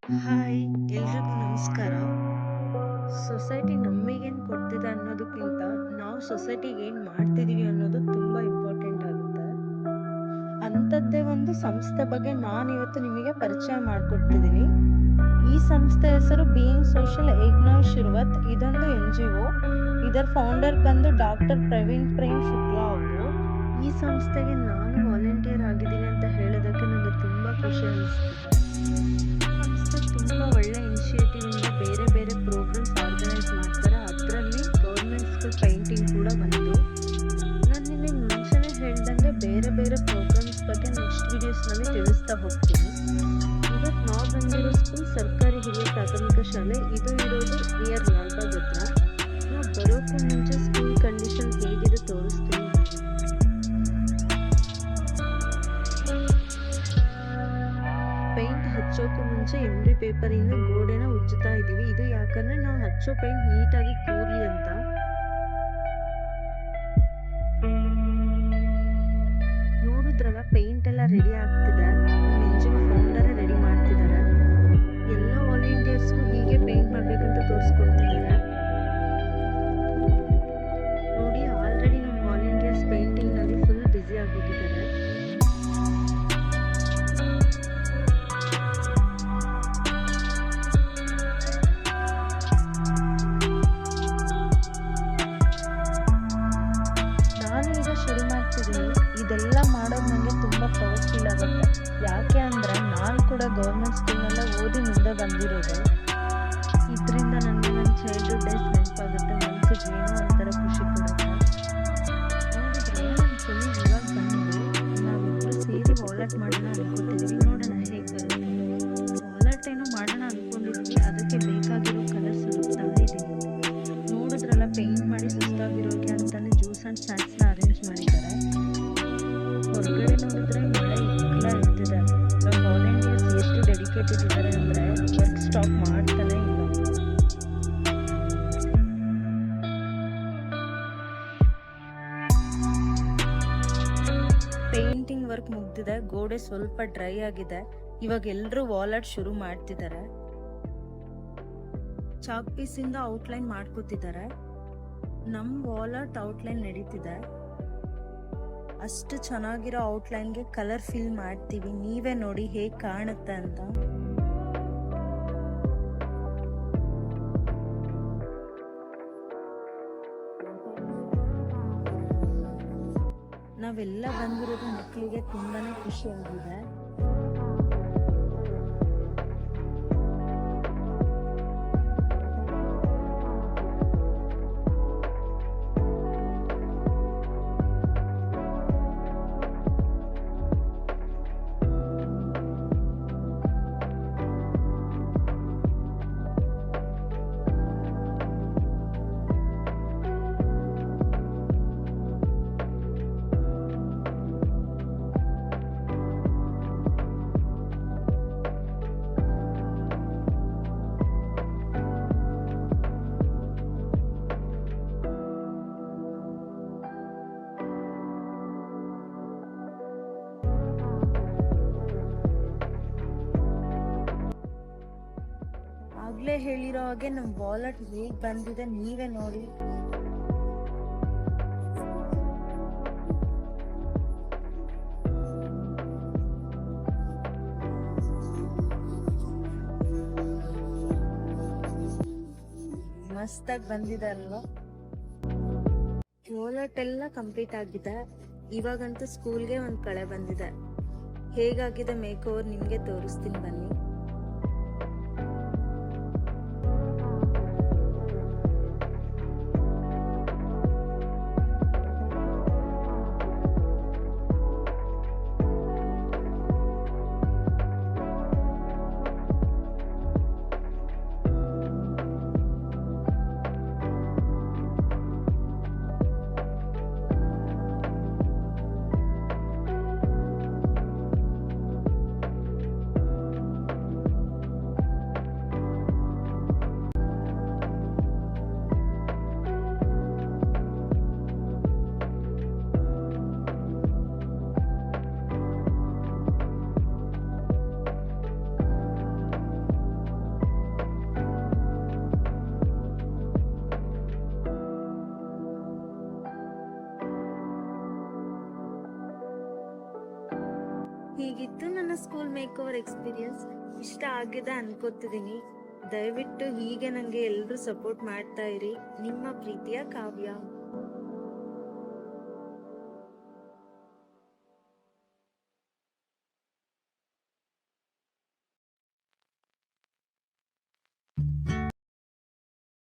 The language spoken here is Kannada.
ಹಾಯ್, ಎಲ್ರಿಗೂ ನಮಸ್ಕಾರ. ಸೊಸೈಟಿ ನಮಗೇನು ಕೊಡ್ತಿದೆ ಅನ್ನೋದಕ್ಕಿಂತ ನಾವು ಸೊಸೈಟಿಗೆ ಏನು ಮಾಡ್ತಿದೀವಿ ಅನ್ನೋದು ತುಂಬ ಇಂಪಾರ್ಟೆಂಟ್ ಆಗುತ್ತೆ. ಅಂಥದ್ದೇ ಒಂದು ಸಂಸ್ಥೆ ಬಗ್ಗೆ ನಾನಿವತ್ತು ನಿಮಗೆ ಪರಿಚಯ ಮಾಡಿಕೊಡ್ತಿದ್ದೀನಿ. ಈ ಸಂಸ್ಥೆ ಹೆಸರು ಬೀಯಿಂಗ್ ಸೋಷಿಯಲ್ ಏಕ್ನಾಳ್ ಶಿರ್ವತ್. ಇದೊಂದು NGO. ಇದರ ಫೌಂಡರ್ ಬಂದು ಡಾಕ್ಟರ್ ಪ್ರವೀಣ್ ಪ್ರೇಮ್ ಶುಕ್ಲಾ ಅವರು. ಈ ಸಂಸ್ಥೆಗೆ ನಾನು ವಾಲಂಟಿಯರ್ ಆಗಿದ್ದೀನಿ ಅಂತ ಹೇಳೋದಕ್ಕೆ ನನಗೆ ತುಂಬ ಖುಷಿ ಅನಿಸ್ತಿದೆ. ಸಂಸ್ಥೆ ತುಂಬ ಒಳ್ಳೆ ಇನಿಷಿಯೇಟಿವ್ ಇಂದ ಬೇರೆ ಬೇರೆ ಪ್ರೋಗ್ರಾಮ್ಸ್ ಆರ್ಗನೈಸ್ ಮಾಡ್ತಾರೆ. ಅದರಲ್ಲಿ ಗೌರ್ಮೆಂಟ್ ಸ್ಕೂಲ್ ಪೇಂಟಿಂಗ್ ಕೂಡ ಬಂತು. ನಾನು ನಿಮಗೆ ಮುಂಚೆನೇ ಹೇಳ್ದಂಗೆ ಬೇರೆ ಬೇರೆ ಪ್ರೋಗ್ರಾಮ್ಸ್ ಬಗ್ಗೆ ನೆಕ್ಸ್ಟ್ ವಿಡಿಯೋಸ್ನಲ್ಲಿ ತಿಳಿಸ್ತಾ ಹೋಗ್ತೀನಿ. ಇವತ್ತು ನಾವು ಬಂದಿರೋ ಸ್ಕೂಲ್ ಸರ್ಕಾರಿ ಹಿರಿಯ ಪ್ರಾಥಮಿಕ ಶಾಲೆ. ಇದು ಇರೋದು ನಿಯರ್ ಲಾಲ್ಬಾಗ್ ಹತ್ರ. ನಾವು ಬರೋಕ್ಕೂ ಮುಂಚೆ ಸ್ಕೂಲ್ ಕಂಡೀಷನ್ ಹೇಗಿದೆ ತೋರಿಸ್ತೀನಿ. ಪೇಂಟ್ ಹಚ್ಚೋಕ್ಕೂ ಮುಂಚೆ MD ಪೇಪರಿಂದ ಗೋಡೆನ ಉಜ್ಜುತ್ತಾ ಇದೀವಿ. ಇದು ಯಾಕಂದ್ರೆ ನಾವು ಹಚ್ಚೋ ಪೇಂಟ್ ನೀಟಾಗಿ ಕೂರ್ಲಿ ಅಂತ. ನೋಡಿದ್ರಲ್ಲ, ಪೇಂಟ್ ಎಲ್ಲ ರೆಡಿ ಆಗ್ತಿದೆ. ನಮ್ಮ NGO ಫೌಂಡರೇ ರೆಡಿ ಮಾಡ್ತಿದ್ದಾರೆ. ಎಲ್ಲ ವಾಲಂಟಿಯರ್ಸ್ಗೂ ಹೀಗೆ ಪೇಂಟ್ ಮಾಡ್ಬೇಕಂತ ತೋರಿಸ್ಕೊಡ್ತಿದ್ದಾರೆ. ನೋಡಿ, ಆಲ್ರೆಡಿ ನಮ್ಮ ವಾಲಂಟಿಯರ್ಸ್ ಪೇಂಟಿಂಗ್ ನಲ್ಲಿ ಫುಲ್ ಬ್ಯುಸಿ ಆಗಿಬಿಟ್ಟಿದ್ದಾರೆ. ನಾನು ಈಗ ಶುರು ಮಾಡ್ತಿದ್ದೀನಿ. ಇದೆಲ್ಲ ಮಾಡೋದು ನನಗೆ ತುಂಬ ಪ್ರೌಡ್ ಫೀಲ್ ಆಗುತ್ತೆ. ಯಾಕೆ ಅಂದರೆ ನಾನು ಕೂಡ ಗೌರ್ಮೆಂಟ್ ಸ್ಕೂಲ್ನಲ್ಲೇ ಓದಿ ಮುಂದೆ ಬಂದಿರೋದು. ಇದರಿಂದ ನನಗೆ ನನ್ನ ಚೈಲ್ಡ್ಹುಡ್ ಡೇಸ್ ನೆನಪಾಗುತ್ತೆ. ಮನಸ್ಸಿಗೆ ಏನೋ ಒಂಥರ ಖುಷಿ ಕೊಡುತ್ತೆ. ನೋಡಿದ್ರೆ ನಮ್ಮ ಕೊಲೀಗ್ ಇವಾಗ ಬಂದು ನಾವಿಬ್ಬರು ಸೇರಿ ವಾಲೆಟ್ ಮಾಡೋಣ ಅನ್ಕೋತಿದ್ದೀವಿ. ನೋಡೋಣ ಹೇಗೆ ಬರುತ್ತೆ. ವಾಲೆಟ್ ಏನೋ ಮಾಡೋಣ ಅಂದ್ಕೊಂಡಿದ್ವಿ. ಅದಕ್ಕೆ ಬೇಕಾಗಿರೋ ಕಲರ್ಸ್ ಹುಡುಕ್ತಾ ಇದ್ದೀವಿ. ನೋಡಿದ್ರಲ್ಲ, ಪೇಂಟ್ ಮಾಡಿ ಸುಸ್ತಾಗಿರೋಕೆ ಅಂತಾನೆ ಜ್ಯೂಸ್ ಆ್ಯಂಡ್ ಸ್ನ್ಯಾಕ್ಸ್ನ ಅರೇಂಜ್ ಮಾಡಿದ್ದಾರೆ. ಹೊರಗಡೆ ನೋಡಿದ್ರೆ ಮಳೆ ಇಕ್ಕಲ ಇರ್ತಿದೆ. ನಮ್ಮ ವಾಲಂಟಿಯರ್ಸ್ ಎಷ್ಟು ಡೆಡಿಕೇಟೆಡ್ ಇದ್ದಾರೆ ಅಂದರೆ ವರ್ಕ್ ಸ್ಟಾಪ್ ಮಾಡ್ತಾನೆ ಇಲ್ಲ. ಪೇಂಟಿಂಗ್ ವರ್ಕ್ ಮುಗ್ದಿದೆ. ಗೋಡೆ ಸ್ವಲ್ಪ ಡ್ರೈ ಆಗಿದೆ. ಇವಾಗ ಎಲ್ಲರೂ ವಾಲೆಟ್ ಶುರು ಮಾಡ್ತಿದ್ದಾರೆ. ಚಾಕ್ ಪೀಸಿಂದ ಔಟ್ಲೈನ್ ಮಾಡ್ಕೋತಿದ್ದಾರೆ. ನಮ್ಮ ವಾಲೆಟ್ ಔಟ್ಲೈನ್ ನಡೀತಿದೆ. ಅಷ್ಟು ಚೆನ್ನಾಗಿರೋ ಔಟ್ಲೈನ್ಗೆ ಕಲರ್ ಫಿಲ್ ಮಾಡ್ತೀವಿ. ನೀವೇ ನೋಡಿ ಹೇಗೆ ಕಾಣುತ್ತೆ ಅಂತ. ನಾವೆಲ್ಲ ಬಂದಿರೋದು ಮಕ್ಕಳಿಗೆ ತುಂಬಾನೇ ಖುಷಿ ಆಗಿದೆ. ಆಗ್ಲೇ ಹೇಳಿರೋ ಹಾಗೆ ನಮ್ಮ ವಾಲೆಟ್ ಹೇಗೆ ಬಂದಿದೆ ನೀವೇ ನೋಡಿ. ಮಸ್ತಾಗಿ ಬಂದಿದೆ ಅಲ್ವಾ? ವಾಲೆಟ್ ಎಲ್ಲ ಕಂಪ್ಲೀಟ್ ಆಗಿದೆ. ಇವಾಗಂತೂ ಸ್ಕೂಲ್ಗೆ ಒಂದು ಕಳೆ ಬಂದಿದೆ. ಹೇಗಾಗಿದೆ ಮೇಕ್ ಓವರ್ ನಿಮಗೆ ತೋರಿಸ್ತೀನಿ ಬನ್ನಿ. ಹೀಗಿತ್ತು ನನ್ನ ಸ್ಕೂಲ್ ಮೇಕ್ ಓವರ್ ಎಕ್ಸ್ಪೀರಿಯನ್ಸ್. ಇಷ್ಟ ಆಗಿದೆ ಅನ್ಕೋತಿದ್ದೀನಿ. ದಯವಿಟ್ಟು ಹೀಗೆ ನಂಗೆ ಎಲ್ರೂ ಸಪೋರ್ಟ್ ಮಾಡ್ತಾ ಇರಿ. ನಿಮ್ಮ ಪ್ರೀತಿಯ ಕಾವ್ಯ.